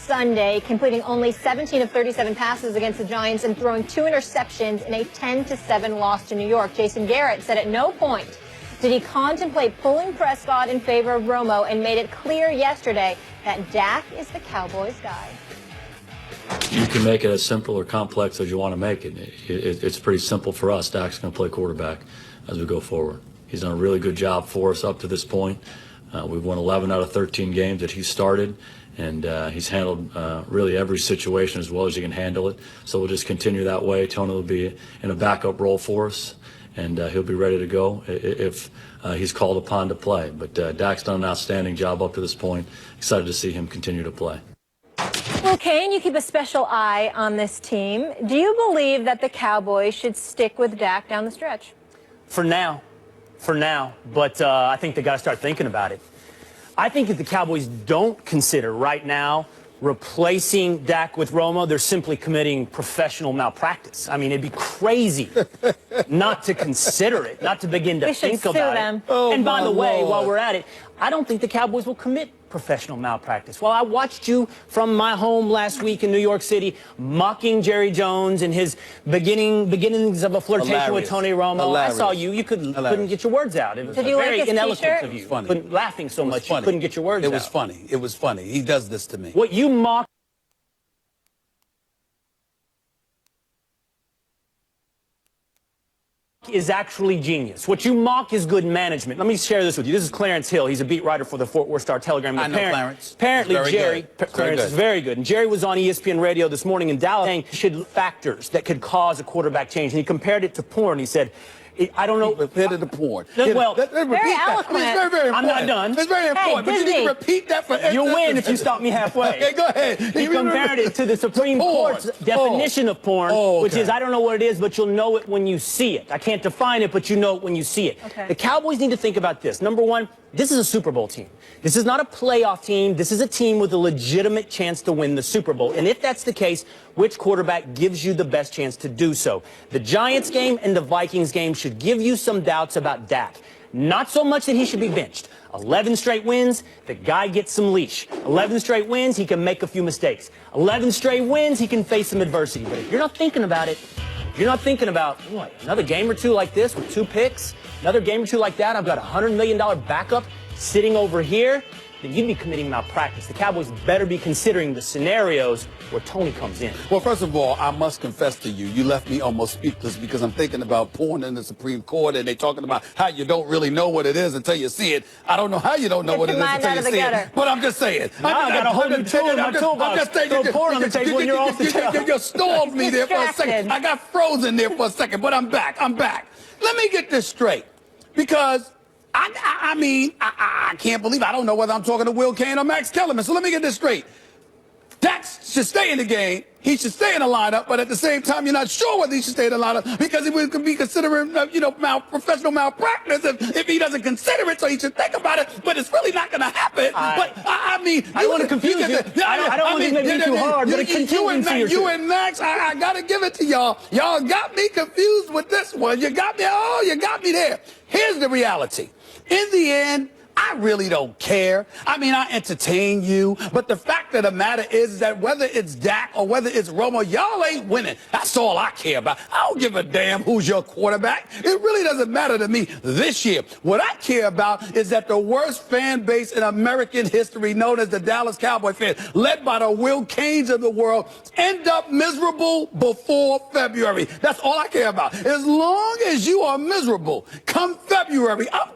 Sunday, completing only 17 of 37 passes against the Giants and throwing 2 interceptions in a 10-7 loss to New York. Jason Garrett said at no point did he contemplate pulling Prescott in favor of Romo, and made it clear yesterday that Dak is the Cowboys' guy. You can make it as simple or complex as you want to make it. It's pretty simple for us. Dak's going to play quarterback as we go forward. He's done a really good job for us up to this point. We've won 11 out of 13 games that he started, and he's handled really every situation as well as he can handle it. So we'll just continue that way. Tony will be in a backup role for us, and he'll be ready to go if he's called upon to play. But Dak's done an outstanding job up to this point. Excited to see him continue to play. Well, Kane, you keep a special eye on this team. Do you believe that the Cowboys should stick with Dak down the stretch? For now. But I think they got to start thinking about it. I think if the Cowboys don't consider right now replacing Dak with Romo, they're simply committing professional malpractice. I mean, it'd be crazy not to consider it, not to begin to think about it. Oh, and by the way, while we're at it, I don't think the Cowboys will commit professional malpractice. Well, I watched you from my home last week in New York City mocking Jerry Jones and his beginnings of a flirtation with Tony Romo. Hilarious. I saw you. You couldn't get your words out. It was Did you very like his ineloquent t-shirt? of you. Funny. Laughing so much you couldn't get your words out. It was funny. It was funny. He does this to me. What you mock is actually genius. What you mock is good management. Let me share this with you. This is Clarence Hill. He's a beat writer for the Fort Worth Star-Telegram. I know Clarence. Apparently, Jerry, Clarence is very good. And Jerry was on ESPN Radio this morning in Dallas saying factors that could cause a quarterback change. And he compared it to porn. He said, I don't know. Compared it to porn. Well, very eloquent. It's very important. I'm not done. It's very important. But you need to repeat that for everyone. You'll win if you stop me halfway. Okay, go ahead. He compared it to the Supreme Court's definition of porn, which is, I don't know what it is, but you'll know it when you see it. I can't define it, but you know it when you see it. Okay. The Cowboys need to think about this. Number one, this is a Super Bowl team. This is not a playoff team. This is a team with a legitimate chance to win the Super Bowl. And if that's the case, which quarterback gives you the best chance to do so? The Giants game and the Vikings game should give you some doubts about Dak. Not so much that he should be benched. 11 straight wins, the guy gets some leash. 11 straight wins, he can make a few mistakes. 11 straight wins, he can face some adversity. But if you're not thinking about it, you're not thinking about, what, another game or two like this with 2 picks, another game or two like that, I've got a $100 million backup sitting over here, then you'd be committing malpractice. The Cowboys better be considering the scenarios where Tony comes in. Well, first of all, I must confess to you, you left me almost speechless because I'm thinking about porn in the Supreme Court and they're talking about how you don't really know what it is until you see it. I don't know how you don't know what it is until you see it. But I'm just saying. I got a whole new tool in my toolbox. I'm just saying. Throw porn on the table when you're off the show. You stalled me there for a second. I got frozen there for a second, but I'm back. Let me get this straight. Because I can't believe I don't know whether I'm talking to Will Kane or Max Kellerman. So let me get this straight. Dax should stay in the game. He should stay in the lineup, but at the same time, you're not sure whether he should stay in the lineup because he would be considering, professional malpractice if he doesn't consider it. So he should think about it, but it's really not going to happen. But I don't want to confuse you. I don't want to make it too hard, but you and Max, I got to give it to y'all. Y'all got me confused with this one. You got me there. Here's the reality. In the end, I really don't care. I entertain you, but the fact of the matter is that whether it's Dak or whether it's Romo, y'all ain't winning. That's all I care about. I don't give a damn who's your quarterback. It really doesn't matter to me this year. What I care about is that the worst fan base in American history, known as the Dallas Cowboy fans, led by the Will Canes of the world, end up miserable before February. That's all I care about. As long as you are miserable come February, I'm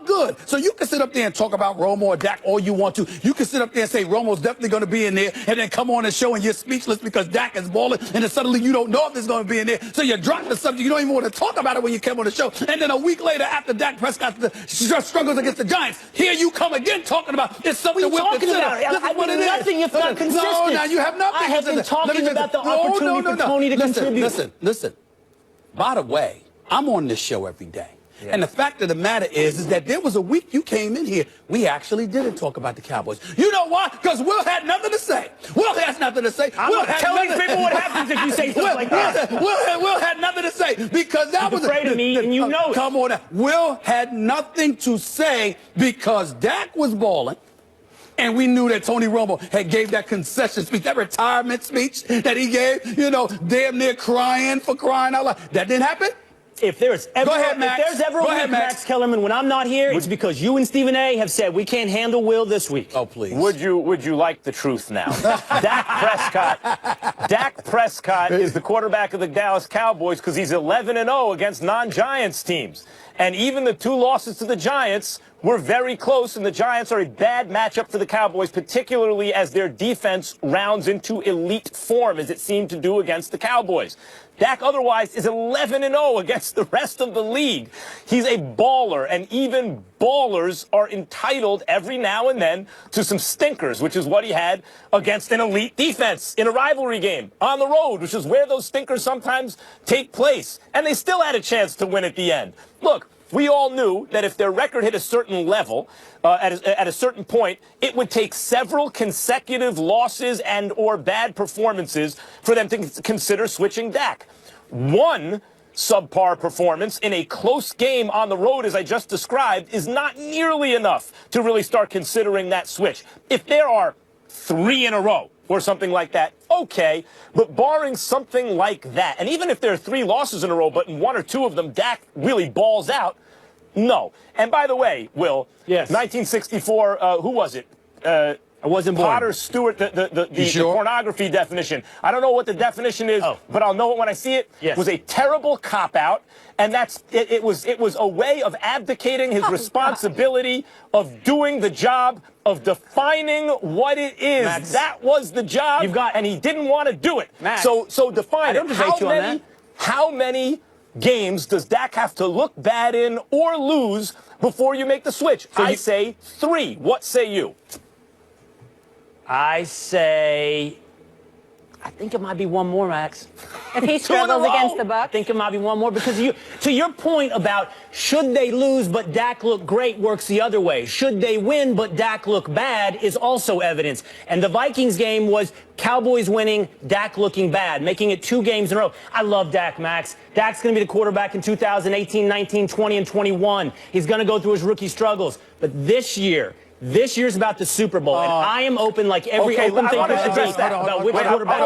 good. So you can sit up there and talk about Romo or Dak all you want to. You can sit up there and say Romo's definitely going to be in there and then come on the show and you're speechless because Dak is balling and then suddenly you don't know if it's going to be in there. So you drop the subject. You don't even want to talk about it when you come on the show. And then a week later after Dak Prescott struggles against the Giants, here you come again talking about it's something we're considering. This is what it is. Nothing if not consistent. No, now you have nothing. I have been talking about the opportunity for Tony to contribute. Listen. By the way, I'm on this show every day. Yeah. And the fact of the matter is that there was a week you came in here, we actually didn't talk about the Cowboys. You know why? Because Will had nothing to say. Will has nothing to say. I'm not telling people what happens if you say stuff like that. Will had nothing to say because that was afraid of me, and you know it. Come on. Will had nothing to say because Dak was balling. And we knew that Tony Romo had gave that concession speech, that retirement speech that he gave, you know, damn near crying for crying out loud. That didn't happen? If there's ever, Go ahead, Max. if there's ever a week, Max Kellerman, when I'm not here, it's because you and Stephen A. have said we can't handle Will this week. Oh, please. Would you like the truth now? Dak Prescott is the quarterback of the Dallas Cowboys because he's 11-0 against non-Giants teams. And even the 2 losses to the Giants were very close, and the Giants are a bad matchup for the Cowboys, particularly as their defense rounds into elite form, as it seemed to do against the Cowboys. Dak otherwise is 11-0 against the rest of the league. He's a baller, and even ballers are entitled every now and then to some stinkers, which is what he had against an elite defense in a rivalry game on the road, which is where those stinkers sometimes take place. And they still had a chance to win at the end. Look, we all knew that if their record hit a certain level, at a certain point, it would take several consecutive losses and or bad performances for them to consider switching Dak. One subpar performance in a close game on the road, as I just described, is not nearly enough to really start considering that switch. If there are 3 in a row or something like that, okay, but barring something like that, and even if there are 3 losses in a row, but in 1 or 2 of them Dak really balls out, no. And by the way, Will, yes. 1964, who was it? I wasn't born. Potter Stewart, the sure? pornography definition. I don't know what the definition is, but I'll know it when I see it. Yes. Was a terrible cop-out, and it was a way of abdicating his responsibility of doing the job of defining what it is. Max, that was the job, and he didn't want to do it. Max, so define it. How many games does Dak have to look bad in or lose before you make the switch? I say 3. What say you? I say, I think it might be 1 more, Max. If he struggles against the I Bucs. think it might be 1 more because to your point about should they lose but Dak look great works the other way. Should they win but Dak look bad is also evidence. And the Vikings game was Cowboys winning, Dak looking bad, making it 2 games in a row. I love Dak, Max. Dak's going to be the quarterback in 2018, 19, 20, and 21. He's going to go through his rookie struggles. But this year's about the Super Bowl, and I am open like every open thing about which quarterback.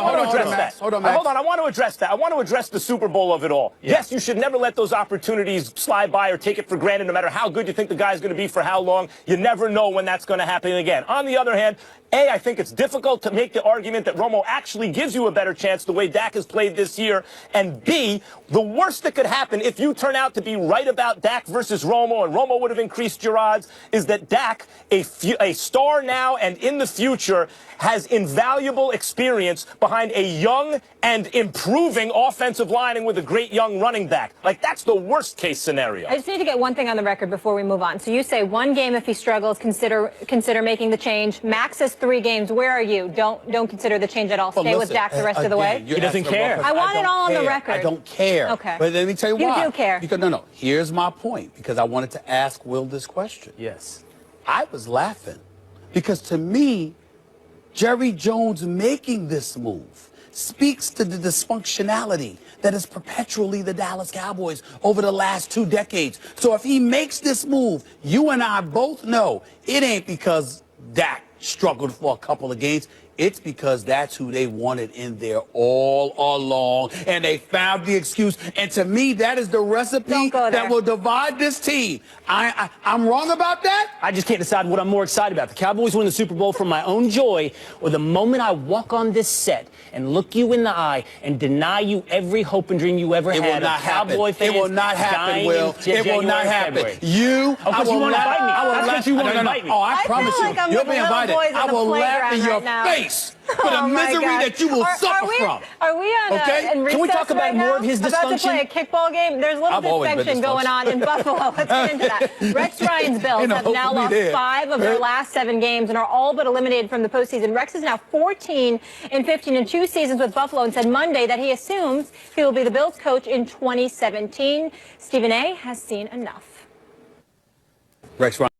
Hold on, I want to address that. I want to address the Super Bowl of it all. Yeah. Yes, you should never let those opportunities slide by or take it for granted, no matter how good you think the guy's going to be for how long. You never know when that's going to happen again. On the other hand, I think it's difficult to make the argument that Romo actually gives you a better chance the way Dak has played this year. And B, the worst that could happen if you turn out to be right about Dak versus Romo, and Romo would have increased your odds, is that Dak, a star now and in the future, has invaluable experience behind a young and improving offensive line and with a great young running back. Like, that's the worst case scenario. I just need to get one thing on the record before we move on. So you say 1 game if he struggles, consider making the change. Max says 3 games. Where are you? Don't consider the change at all. Stay with Dak the rest of the way. He doesn't care. I want it all on the record. I don't care. Okay. But let me tell you why. You do care. Because, no. Here's my point. Because I wanted to ask Will this question. Yes. I was laughing. Because to me, Jerry Jones making this move speaks to the dysfunctionality that is perpetually the Dallas Cowboys over the last 2 decades. So if he makes this move, you and I both know it ain't because Dak struggled for a couple of games. It's because that's who they wanted in there all along, and they found the excuse. And to me, that is the recipe that will divide this team. I'm wrong about that? I just can't decide what I'm more excited about. The Cowboys win the Super Bowl from my own joy, or the moment I walk on this set and look you in the eye and deny you every hope and dream you ever had. It will not happen. It will not happen, Will. It will not happen. You, I will not invite me. That's what you want to invite me. Oh, I promise you. You'll be invited. I will laugh in your face for the misery that you will suffer from. Are we on in recess? Can we talk about more of his dysfunction? About to play a kickball game? There's a little dysfunction going on in Buffalo. Let's get into that. Rex Ryan's Bills have now lost 5 of their last 7 games and are all but eliminated from the postseason. Rex is now 14-15 in 2 seasons with Buffalo and said Monday that he assumes he will be the Bills coach in 2017. Stephen A. has seen enough. Rex Ryan.